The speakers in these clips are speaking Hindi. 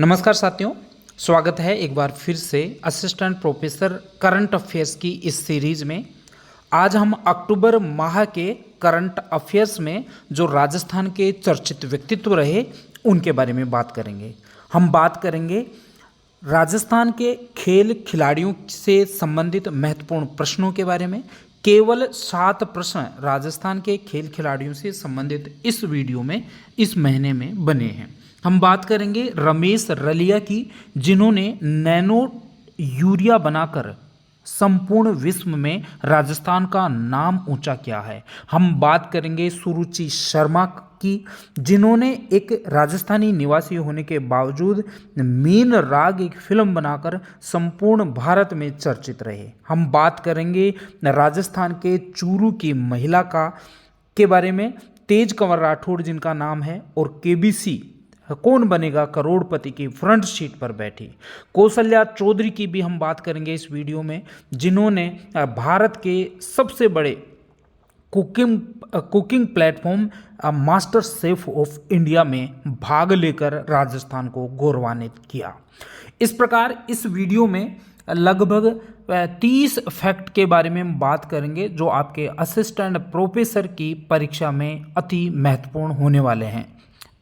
नमस्कार साथियों, स्वागत है एक बार फिर से असिस्टेंट प्रोफेसर करंट अफेयर्स की इस सीरीज में। आज हम अक्टूबर माह के करंट अफेयर्स में जो राजस्थान के चर्चित व्यक्तित्व रहे उनके बारे में बात करेंगे। हम बात करेंगे राजस्थान के खेल खिलाड़ियों से संबंधित महत्वपूर्ण प्रश्नों के बारे में। केवल 7 प्रश्न राजस्थान के खेल खिलाड़ियों से संबंधित इस वीडियो में इस महीने में बने हैं। हम बात करेंगे रमेश रलिया की, जिन्होंने नैनो यूरिया बनाकर संपूर्ण विश्व में राजस्थान का नाम ऊंचा किया है। हम बात करेंगे सुरुचि शर्मा की, जिन्होंने एक राजस्थानी निवासी होने के बावजूद मीन राग एक फिल्म बनाकर संपूर्ण भारत में चर्चित रहे। हम बात करेंगे राजस्थान के चूरू की महिला के बारे में, तेज कंवर राठौड़ जिनका नाम है, और केबीसी कौन बनेगा करोड़पति की फ्रंट सीट पर बैठी। कौशल्या चौधरी की भी हम बात करेंगे इस वीडियो में, जिन्होंने भारत के सबसे बड़े cooking platform master chef of India में भाग लेकर राजस्थान को गौरवान्वित किया। इस प्रकार इस वीडियो में लगभग 30 फैक्ट के बारे में हम बात करेंगे जो आपके असिस्टेंट प्रोफेसर की परीक्षा में अति महत्वपूर्ण होने वाले हैं।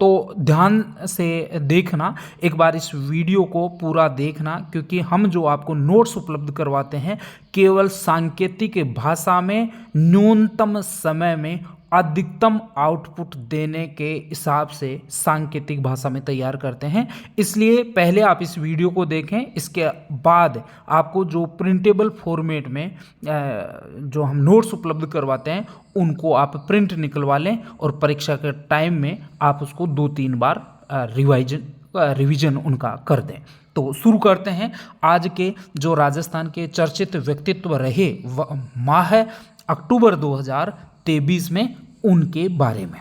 तो ध्यान से देखना, एक बार इस वीडियो को पूरा देखना, क्योंकि हम जो आपको नोट्स उपलब्ध करवाते हैं केवल सांकेतिक भाषा में न्यूनतम समय में अधिकतम आउटपुट देने के हिसाब से सांकेतिक भाषा में तैयार करते हैं। इसलिए पहले आप इस वीडियो को देखें, इसके बाद आपको जो प्रिंटेबल फॉर्मेट में जो हम नोट्स उपलब्ध करवाते हैं उनको आप प्रिंट निकलवा लें और परीक्षा के टाइम में आप उसको 2-3 बार रिवीजन उनका कर दें। तो शुरू करते हैं आज के जो राजस्थान के चर्चित व्यक्तित्व रहे माह है अक्टूबर 2023 में, उनके बारे में।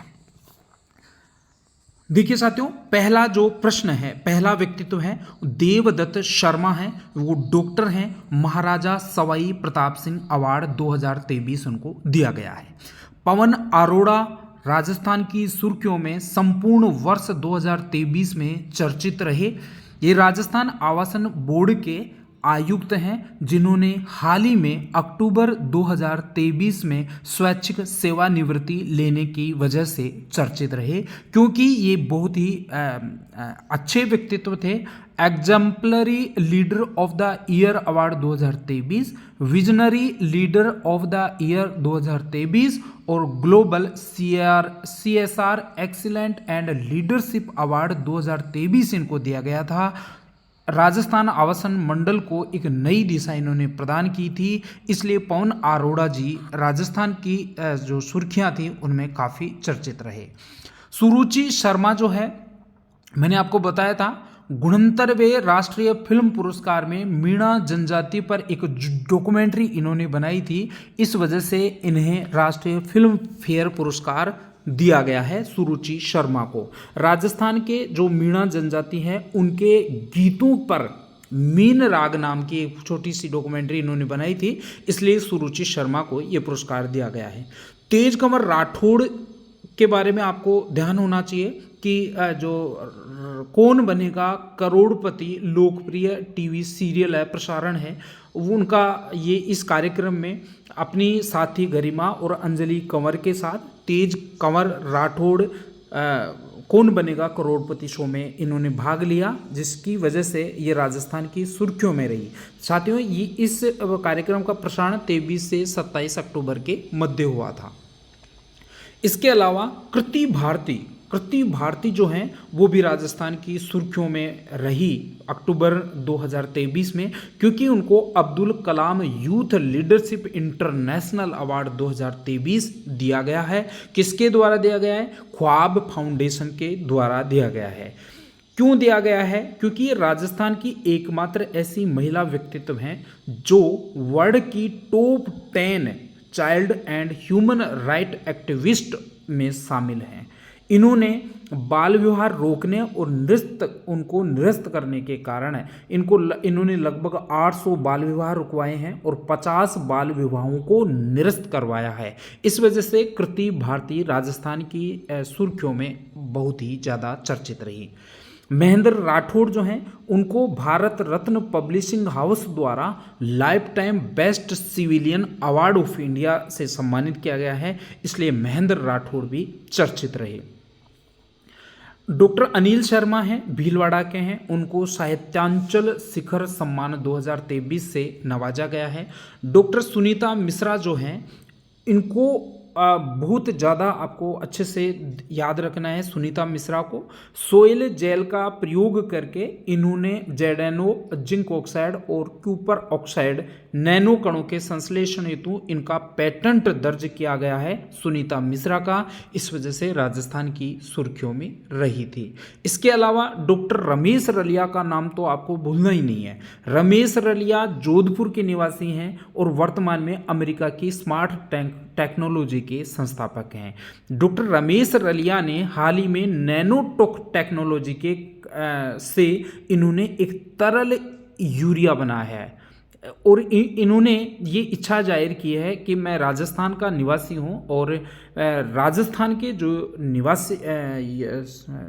देखिए साथियों, पहला जो प्रश्न है, पहला व्यक्तित्व है देवदत्त शर्मा है। वो डॉक्टर हैं, महाराजा सवाई प्रताप सिंह अवार्ड 2023 उनको दिया गया है। पवन अरोड़ा राजस्थान की सुर्खियों में संपूर्ण वर्ष 2023 में चर्चित रहे। ये राजस्थान आवासन बोर्ड के आयुक्त हैं, जिन्होंने हाल ही में अक्टूबर 2023 में स्वैच्छिक सेवानिवृत्ति लेने की वजह से चर्चित रहे, क्योंकि ये बहुत ही अच्छे व्यक्तित्व थे। Exemplary leader of the year award 2023, visionary leader of the year 2023 और global CSR excellent and leadership award 2023 इनको दिया गया था। राजस्थान आवासन मंडल को एक नई दिशा इन्होंने प्रदान की थी, इसलिए पवन अरोड़ा जी राजस्थान की जो सुर्खियां थी उनमें काफ़ी चर्चित रहे। सुरुचि शर्मा जो है, मैंने आपको बताया था 69वें राष्ट्रीय फिल्म पुरस्कार में मीणा जनजाति पर एक डॉक्यूमेंट्री इन्होंने बनाई थी, इस वजह से इन्हें राष्ट्रीय फिल्म फेयर पुरस्कार दिया गया है सुरुचि शर्मा को। राजस्थान के जो मीणा जनजाति है उनके गीतों पर मीन राग नाम की एक छोटी सी डॉक्यूमेंट्री इन्होंने बनाई थी, इसलिए सुरुचि शर्मा को यह पुरस्कार दिया गया है। तेज कंवर राठौड़ के बारे में आपको ध्यान होना चाहिए कि जो कौन बनेगा करोड़पति लोकप्रिय टीवी सीरियल है, प्रसारण है, वो उनका ये इस कार्यक्रम में अपनी साथी गरिमा और अंजलि कंवर के साथ तेज कंवर राठौड़ कौन बनेगा करोड़पति शो में इन्होंने भाग लिया, जिसकी वजह से ये राजस्थान की सुर्खियों में रही। साथियों, ये इस कार्यक्रम का प्रसारण 23 से 27 अक्टूबर के मध्य हुआ था। इसके अलावा कृति भारती जो हैं वो भी राजस्थान की सुर्खियों में रही अक्टूबर 2023 में, क्योंकि उनको Abdul Kalam youth leadership international award 2023 दिया गया है। किसके द्वारा दिया गया है? ख्वाब फाउंडेशन के द्वारा दिया गया है। क्यों दिया गया है? क्योंकि ये राजस्थान की एकमात्र ऐसी महिला व्यक्तित्व हैं जो वर्ल्ड की top 10 child and human right activist में शामिल हैं। इन्होंने बाल विवाह रोकने और उनको निरस्त करने के कारण इन्होंने लगभग 800 बाल विवाह रुकवाए हैं और 50 बाल विवाहों को निरस्त करवाया है। इस वजह से कृति भारती राजस्थान की सुर्खियों में बहुत ही ज़्यादा चर्चित रही। महेंद्र राठौड़ जो हैं उनको भारत रत्न पब्लिशिंग हाउस द्वारा life time best civilian award of India से सम्मानित किया गया है, इसलिए महेंद्र राठौड़ भी चर्चित रहे। डॉक्टर अनिल शर्मा हैं, भीलवाड़ा के हैं, उनको साहित्यांचल शिखर सम्मान 2023 से नवाजा गया है। डॉक्टर सुनीता मिश्रा जो हैं इनको बहुत ज़्यादा आपको अच्छे से याद रखना है। सुनीता मिश्रा को सोयल जेल का प्रयोग करके इन्होंने जेडेनो जिंक ऑक्साइड और क्यूपर ऑक्साइड नैनो कणों के संश्लेषण हेतु इनका पेटेंट दर्ज किया गया है सुनीता मिश्रा का, इस वजह से राजस्थान की सुर्खियों में रही थी। इसके अलावा डॉक्टर रमेश रलिया का नाम तो आपको भूलना ही नहीं है। रमेश रलिया जोधपुर के निवासी हैं और वर्तमान में अमेरिका की स्मार्ट टेक्नोलॉजी के संस्थापक हैं। डॉक्टर रमेश रलिया ने हाल ही में नैनो टेक्नोलॉजी के से इन्होंने एक तरल यूरिया बनाया है और इन्होंने ये इच्छा जाहिर की है कि मैं राजस्थान का निवासी हूँ और राजस्थान के जो निवासी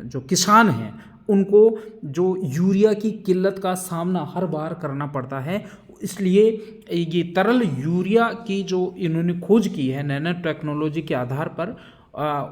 जो किसान हैं उनको जो यूरिया की किल्लत का सामना हर बार करना पड़ता है, इसलिए ये तरल यूरिया की जो इन्होंने खोज की है नैनो टेक्नोलॉजी के आधार पर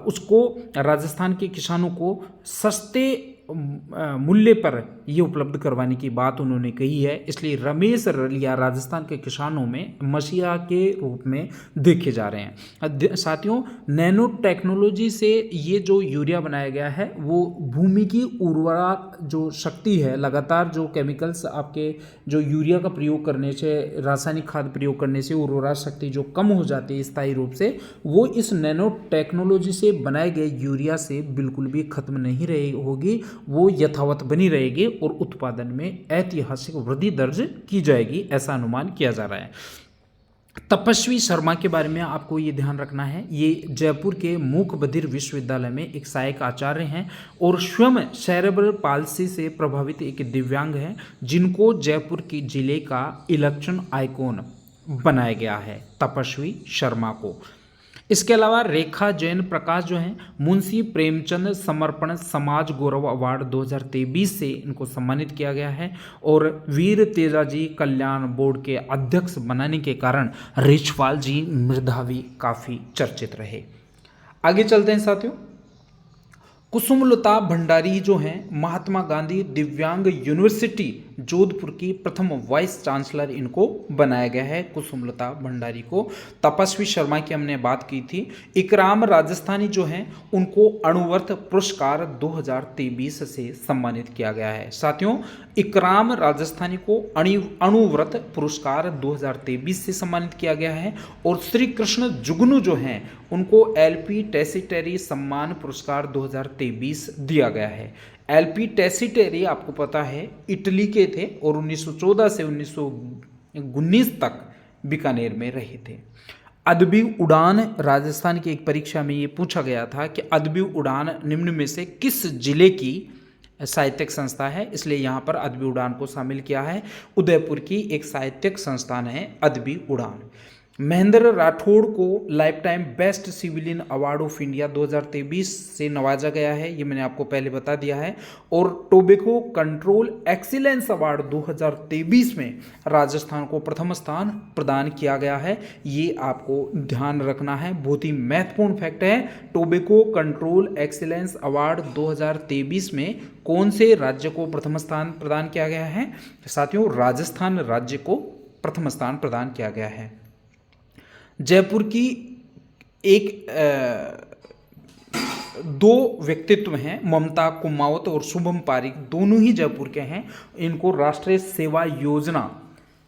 उसको राजस्थान के किसानों को सस्ते मूल्य पर ये उपलब्ध करवाने की बात उन्होंने कही है। इसलिए रमेश रलिया राजस्थान के किसानों में मसीहा के रूप में देखे जा रहे हैं। साथियों, नैनो टेक्नोलॉजी से ये जो यूरिया बनाया गया है वो भूमि की उर्वरा जो शक्ति है, लगातार जो केमिकल्स आपके जो यूरिया का प्रयोग करने से, रासायनिक खाद प्रयोग करने से उर्वरा शक्ति जो कम हो जाती है स्थायी रूप से, वो इस नैनो टेक्नोलॉजी से बनाए गए यूरिया से बिल्कुल भी खत्म नहीं रही होगी, वो यथावत बनी रहेगी और उत्पादन में ऐतिहासिक वृद्धि दर्ज की जाएगी, ऐसा अनुमान किया जा रहा है। तपस्वी शर्मा के बारे में आपको ये ध्यान रखना है, ये जयपुर के मूक बधिर विश्वविद्यालय में एक सहायक आचार्य हैं और स्वयं सेरेब्रल पाल्सी से प्रभावित एक दिव्यांग हैं, जिनको जयपुर की जिले का इलेक्शन आइकॉन बनाया गया है तपस्वी शर्मा को। इसके अलावा रेखा जैन प्रकाश जो हैं मुंशी प्रेमचंद समर्पण समाज गौरव अवार्ड 2023 से इनको सम्मानित किया गया है और वीर तेजाजी कल्याण बोर्ड के अध्यक्ष बनाने के कारण रिछपाल जी मेधावी काफ़ी चर्चित रहे। आगे चलते हैं साथियों। कुसुमलता भंडारी जो हैं महात्मा गांधी दिव्यांग यूनिवर्सिटी जोधपुर की प्रथम वाइस चांसलर इनको बनाया गया है। कुसुमलता भंडारी को तपस्वी शर्मा की हमने बात की थी। इकराम राजस्थानी जो हैं उनको अणुव्रत पुरस्कार 2023 से सम्मानित किया गया है। साथियों, इकराम राजस्थानी को अणुव्रत पुरस्कार 2023 से सम्मानित किया गया है और श्री कृष्ण जुगनू जो हैं उनको एलपी टेसिटरी सम्मान पुरस्कार 2023 दिया गया है। एलपी टेसिटरी आपको पता है इटली के थे और 1914 से 1919 तक बीकानेर में रहे थे। अदबी उड़ान राजस्थान की एक परीक्षा में ये पूछा गया था कि अदबी उड़ान निम्न में से किस जिले की साहित्यिक संस्था है, इसलिए यहाँ पर अदबी उड़ान को शामिल किया है। उदयपुर की एक साहित्यिक संस्थान है अदबी उड़ान। महेंद्र राठौड़ को life time best civilian award of India 2023 से नवाजा गया है, ये मैंने आपको पहले बता दिया है। और टोबैको कंट्रोल एक्सीलेंस अवार्ड 2023 में राजस्थान को प्रथम स्थान प्रदान किया गया है, ये आपको ध्यान रखना है, बहुत ही महत्वपूर्ण फैक्ट है। टोबैको कंट्रोल एक्सीलेंस अवार्ड 2023 में कौन से राज्य को प्रथम स्थान प्रदान किया गया है? साथियों, राजस्थान राज्य को प्रथम स्थान प्रदान किया गया है। जयपुर की एक दो व्यक्तित्व हैं, ममता कुमावत और शुभम पारिक, दोनों ही जयपुर के हैं। इनको राष्ट्रीय सेवा योजना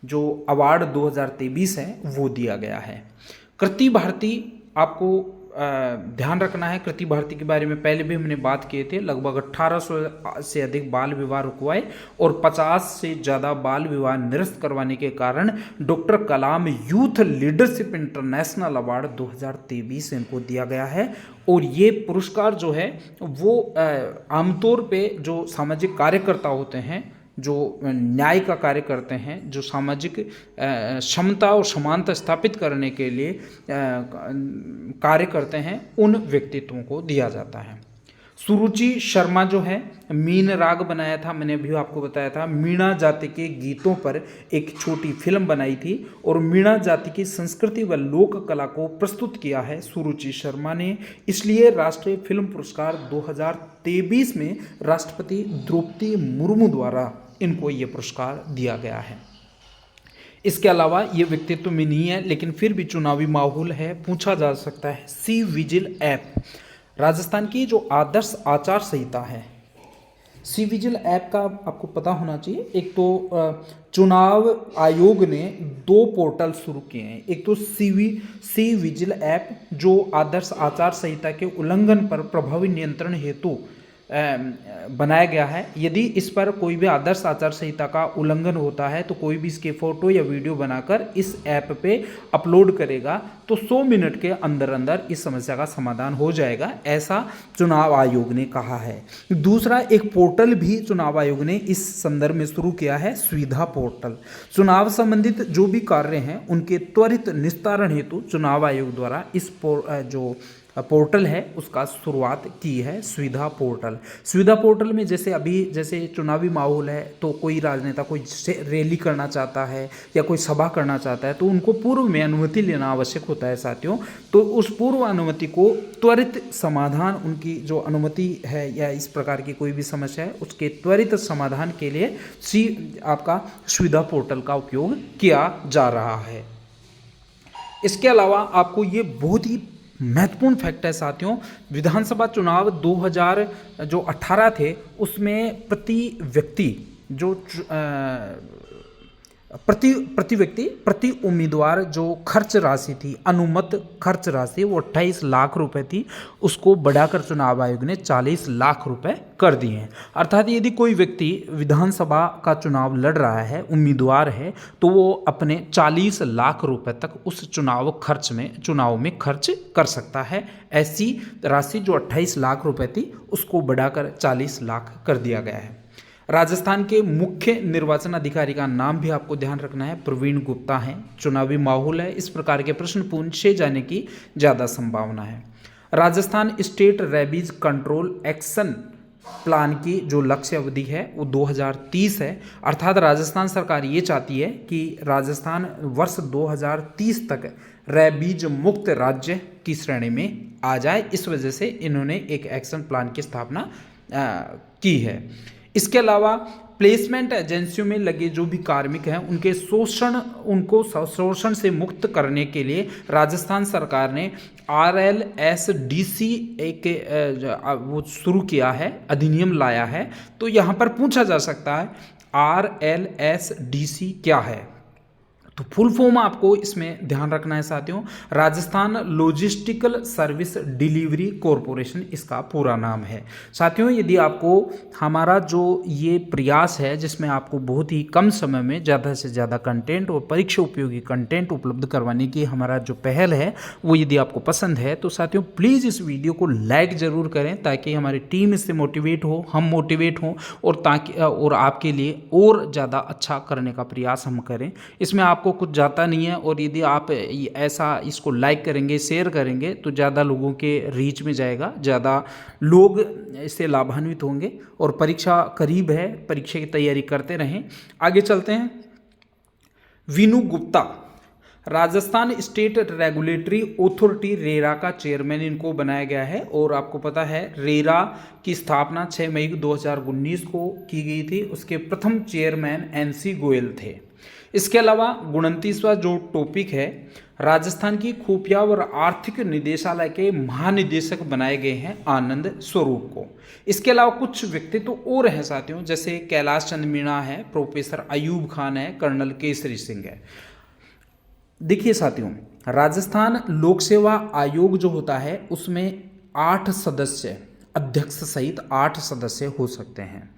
जो अवार्ड 2023 है वो दिया गया है। कृति भारती आपको ध्यान रखना है। कृति भारती के बारे में पहले भी हमने बात किए थे। लगभग 1800 से अधिक बाल विवाह रुकवाए और 50 से ज़्यादा बाल विवाह निरस्त करवाने के कारण डॉक्टर कलाम यूथ लीडरशिप इंटरनेशनल अवार्ड 2023 इनको दिया गया है। और ये पुरस्कार जो है वो आमतौर पे जो सामाजिक कार्यकर्ता होते हैं, जो न्याय का कार्य करते हैं, जो सामाजिक क्षमता और समानता स्थापित करने के लिए कार्य करते हैं, उन व्यक्तित्वों को दिया जाता है। सुरुचि शर्मा जो है मीन राग बनाया था, मैंने अभी आपको बताया था। मीणा जाति के गीतों पर एक छोटी फिल्म बनाई थी और मीणा जाति की संस्कृति व लोक कला को प्रस्तुत किया है सुरुचि शर्मा ने। इसलिए राष्ट्रीय फिल्म पुरस्कार 2023 में राष्ट्रपति द्रौपदी मुर्मू द्वारा इनको ये पुरस्कार दिया गया है। इसके अलावा ये व्यक्तित्व में नहीं है, लेकिन फिर भी चुनावी माहौल है, पूछा जा सकता है। सी विजिल ऐप, राजस्थान की जो आदर्श आचार संहिता है, सी विजिल ऐप का आपको पता होना चाहिए। एक तो चुनाव आयोग ने 2 पोर्टल शुरू किए हैं। एक तो सी विजिल ऐप जो आदर्श आचार संहिता के उल्लंघन पर प्रभावी नियंत्रण हेतु बनाया गया है। यदि इस पर कोई भी आदर्श आचार संहिता का उल्लंघन होता है तो कोई भी इसके फोटो या वीडियो बनाकर इस ऐप पे अपलोड करेगा तो 100 मिनट के अंदर अंदर इस समस्या का समाधान हो जाएगा, ऐसा चुनाव आयोग ने कहा है। दूसरा, एक पोर्टल भी चुनाव आयोग ने इस संदर्भ में शुरू किया है, सुविधा पोर्टल। चुनाव संबंधित जो भी कार्य हैं उनके त्वरित निस्तारण हेतु चुनाव आयोग द्वारा इस जो पोर्टल है उसका शुरुआत की है, सुविधा पोर्टल। सुविधा पोर्टल में जैसे चुनावी माहौल है तो कोई राजनेता कोई रैली करना चाहता है या कोई सभा करना चाहता है तो उनको पूर्व में अनुमति लेना आवश्यक होता है साथियों। तो उस पूर्व अनुमति को त्वरित समाधान, उनकी जो अनुमति है या इस प्रकार की कोई भी समस्या है उसके त्वरित समाधान के लिए आपका सुविधा पोर्टल का उपयोग किया जा रहा है। इसके अलावा आपको ये बहुत ही महत्वपूर्ण फैक्ट है साथियों, विधानसभा चुनाव 2018 थे उसमें प्रति व्यक्ति जो प्रति उम्मीदवार जो खर्च राशि थी, अनुमत खर्च राशि, वो 28 लाख रुपए थी, उसको बढ़ाकर चुनाव आयोग ने 40 लाख रुपए कर दिए हैं। अर्थात यदि कोई व्यक्ति विधानसभा का चुनाव लड़ रहा है, उम्मीदवार है, तो वो अपने 40 लाख रुपए तक उस चुनाव में खर्च कर सकता है। ऐसी राशि जो 28 लाख रुपए थी उसको बढ़ाकर 40 लाख कर दिया गया है। राजस्थान के मुख्य निर्वाचन अधिकारी का नाम भी आपको ध्यान रखना है, प्रवीण गुप्ता हैं। चुनावी माहौल है, इस प्रकार के प्रश्न पूछे जाने की ज़्यादा संभावना है। Rajasthan state rabies control action plan की जो लक्ष्य अवधि है वो 2030 है। अर्थात राजस्थान सरकार ये चाहती है कि राजस्थान वर्ष 2030 तक रेबीज मुक्त राज्य की श्रेणी में आ जाए। इस वजह से इन्होंने एक एक्शन प्लान की स्थापना की है। इसके अलावा प्लेसमेंट एजेंसियों में लगे जो भी कार्मिक हैं उनको शोषण से मुक्त करने के लिए राजस्थान सरकार ने RLSDC वो शुरू किया है, अधिनियम लाया है। तो यहाँ पर पूछा जा सकता है RLSDC क्या है, तो फुल फॉर्म आपको इसमें ध्यान रखना है साथियों, Rajasthan logistical service delivery corporation इसका पूरा नाम है। साथियों, यदि आपको हमारा जो ये प्रयास है जिसमें आपको बहुत ही कम समय में ज़्यादा से ज़्यादा कंटेंट और परीक्षा उपयोगी कंटेंट उपलब्ध करवाने की हमारा जो पहल है वो यदि आपको पसंद है तो साथियों प्लीज़ इस वीडियो को लाइक ज़रूर करें ताकि हमारी टीम इससे मोटिवेट हो, हम मोटिवेट हों और आपके लिए और ज़्यादा अच्छा करने का प्रयास हम करें। इसमें आपको कुछ जाता नहीं है और यदि आप ऐसा इसको लाइक करेंगे, शेयर करेंगे तो ज़्यादा लोगों के रीच में जाएगा, ज़्यादा लोग इससे लाभान्वित होंगे। और परीक्षा करीब है, परीक्षा की तैयारी करते रहें। आगे चलते हैं। Vinu Gupta Rajasthan state regulatory authority RERA का चेयरमैन इनको बनाया गया है। और आपको पता है रेरा की स्थापना 6 मई 2019 को की गई थी। उसके प्रथम चेयरमैन NC गोयल थे। इसके अलावा 29वां जो टॉपिक है, राजस्थान की खुफिया और आर्थिक निदेशालय के महानिदेशक बनाए गए हैं आनंद स्वरूप को। इसके अलावा कुछ व्यक्तित्व और हैं साथियों, जैसे कैलाश चंद मीणा है, प्रोफेसर अयूब खान है, कर्नल केसरी सिंह है। देखिए साथियों, राजस्थान लोक सेवा आयोग जो होता है उसमें 8 सदस्य, अध्यक्ष सहित 8 सदस्य हो सकते हैं।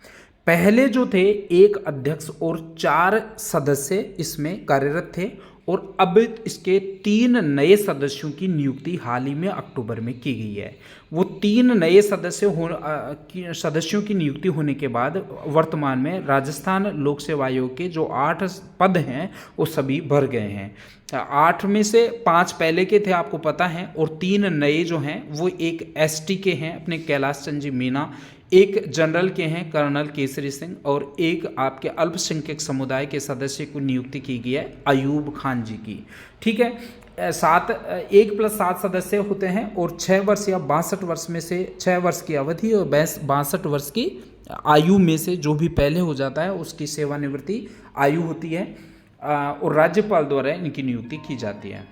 पहले जो थे 1 अध्यक्ष और 4 सदस्य इसमें कार्यरत थे और अब इसके 3 नए सदस्यों की नियुक्ति हाल ही में अक्टूबर में की गई है। वो 3 नए सदस्यों की नियुक्ति होने के बाद वर्तमान में राजस्थान लोक सेवा आयोग के जो 8 पद हैं वो सभी भर गए हैं। 8 में से 5 पहले के थे, आपको पता है, और 3 नए जो हैं वो एक एसटी के हैं अपने कैलाश चंद जी मीणा, एक जनरल के हैं कर्नल केसरी सिंह, और एक आपके अल्पसंख्यक समुदाय के सदस्य को नियुक्ति की गई है अयूब खान जी की। ठीक है, 1+7 सदस्य होते हैं और 6 वर्ष या 62 वर्ष में से 6 वर्ष की अवधि और 62 वर्ष की आयु में से जो भी पहले हो जाता है उसकी सेवानिवृत्ति आयु होती है और राज्यपाल द्वारा इनकी नियुक्ति की जाती है।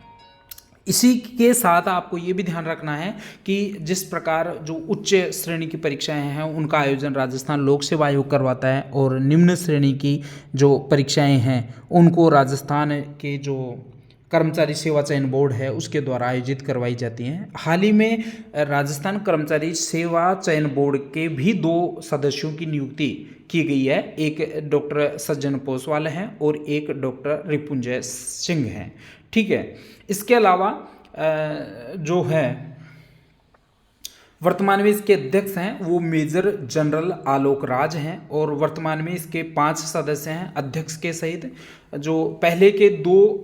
इसी के साथ आपको ये भी ध्यान रखना है कि जिस प्रकार जो उच्च श्रेणी की परीक्षाएं हैं उनका आयोजन राजस्थान लोक सेवा आयोग करवाता है और निम्न श्रेणी की जो परीक्षाएं हैं उनको राजस्थान के जो कर्मचारी सेवा चयन बोर्ड है उसके द्वारा आयोजित करवाई जाती हैं। हाल ही में राजस्थान कर्मचारी सेवा चयन बोर्ड के भी 2 सदस्यों की नियुक्ति की गई है, एक डॉक्टर सज्जन पोसवाल हैं और एक डॉक्टर रिपुंजय सिंह हैं। ठीक है, इसके अलावा जो है वर्तमान में इसके अध्यक्ष हैं वो मेजर जनरल आलोक राज हैं और वर्तमान में इसके 5 सदस्य हैं अध्यक्ष के सहित। जो पहले के 2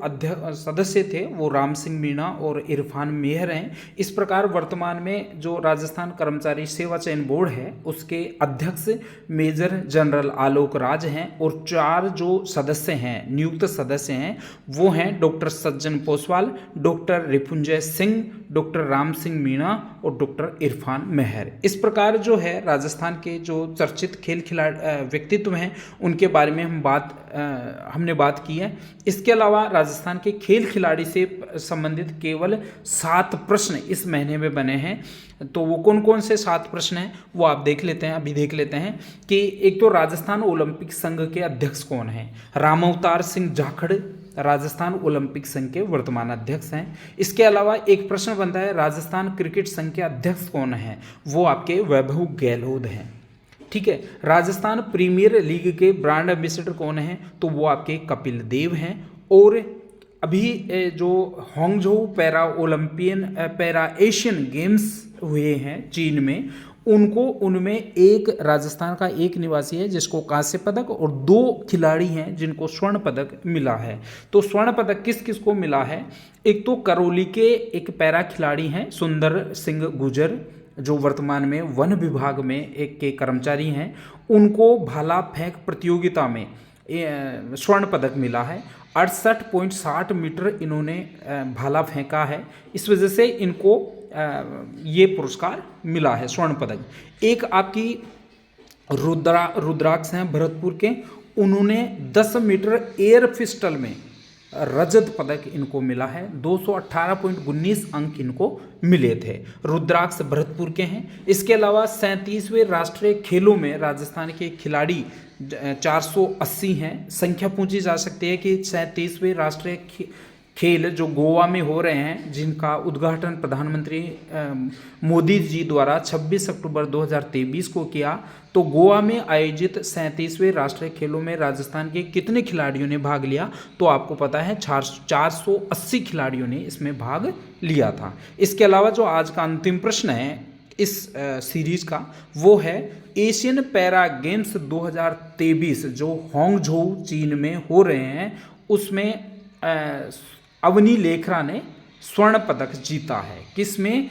सदस्य थे वो राम सिंह मीणा और इरफान मेहर हैं। इस प्रकार वर्तमान में जो राजस्थान कर्मचारी सेवा चयन बोर्ड है उसके अध्यक्ष मेजर जनरल आलोक राज हैं और 4 जो सदस्य हैं नियुक्त सदस्य हैं वो हैं डॉक्टर सज्जन पोसवाल, डॉक्टर रिपुंजय सिंह, डॉक्टर राम सिंह मीणा और डॉक्टर इरफान मेहर। इस प्रकार जो है राजस्थान के जो चर्चित खेल खिलाड़ी व्यक्तित्व हैं उनके बारे में हमने बात की है। इसके अलावा राजस्थान के खेल खिलाड़ी से संबंधित केवल 7 प्रश्न इस महीने में बने हैं। तो वो कौन कौन से 7 प्रश्न हैं वो आप देख लेते हैं कि एक तो राजस्थान ओलंपिक संघ के अध्यक्ष कौन हैं। रामावतार सिंह जाखड़ राजस्थान ओलंपिक संघ के वर्तमान अध्यक्ष हैं। इसके अलावा एक प्रश्न बनता है राजस्थान क्रिकेट संघ के अध्यक्ष कौन हैं, वो आपके वैभव गहलोत हैं। ठीक है, राजस्थान प्रीमियर लीग के ब्रांड एम्बेसडर कौन हैं, तो वो आपके कपिल देव हैं। और अभी जो हांगझोउ पैरा एशियन गेम्स हुए हैं चीन में, उनमें एक राजस्थान का एक निवासी है जिसको कांस्य पदक और 2 खिलाड़ी हैं जिनको स्वर्ण पदक मिला है। तो स्वर्ण पदक किस किस को मिला है, एक तो करौली के एक पैरा खिलाड़ी हैं सुंदर सिंह गुजर जो वर्तमान में वन विभाग में एक के कर्मचारी हैं, उनको भाला फेंक प्रतियोगिता में स्वर्ण पदक मिला है। 68.60 मीटर इन्होंने भाला फेंका है, इस वजह से इनको ये पुरस्कार मिला है स्वर्ण पदक। एक आपकी रुद्राक्ष हैं भरतपुर के, उन्होंने 10 मीटर एयर पिस्टल में रजत पदक इनको मिला है। 218.19 अंक इनको मिले थे। रुद्राक्ष भरतपुर के हैं। इसके अलावा 37वें राष्ट्रीय खेलों में राजस्थान के खिलाड़ी 480 हैं। संख्या पूछी जा सकती है कि 37वें राष्ट्रीय खेल जो गोवा में हो रहे हैं जिनका उद्घाटन प्रधानमंत्री मोदी जी द्वारा 26 अक्टूबर 2023 को किया, तो गोवा में आयोजित 37वें राष्ट्रीय खेलों में राजस्थान के कितने खिलाड़ियों ने भाग लिया, तो आपको पता है 480 खिलाड़ियों ने इसमें भाग लिया था। इसके अलावा जो आज का अंतिम प्रश्न है इस सीरीज का वो है एशियन पैरा गेम्स 2023 जो हांगझोउ चीन में हो रहे हैं उसमें अवनी लेखरा ने स्वर्ण पदक जीता है। किसमें,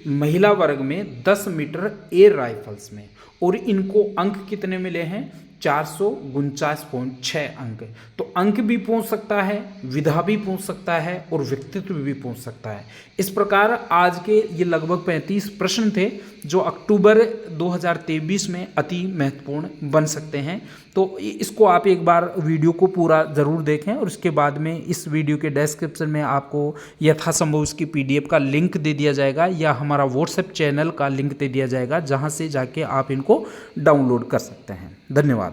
महिला वर्ग में 10 मीटर एयर राइफल्स में, और इनको अंक कितने मिले हैं, 449.6 अंक। तो अंक भी पहुंच सकता है, विधा भी पहुंच सकता है और व्यक्तित्व भी पहुंच सकता है। इस प्रकार आज के ये लगभग 35 प्रश्न थे जो अक्टूबर 2023 में अति महत्वपूर्ण बन सकते हैं। तो इसको आप एक बार वीडियो को पूरा ज़रूर देखें और उसके बाद में इस वीडियो के डिस्क्रिप्शन में आपको यथासंभव इसकी PDF का लिंक दे दिया जाएगा या हमारा व्हाट्सएप चैनल का लिंक दे दिया जाएगा जहां से जाके आप इनको डाउनलोड कर सकते हैं। धन्यवाद।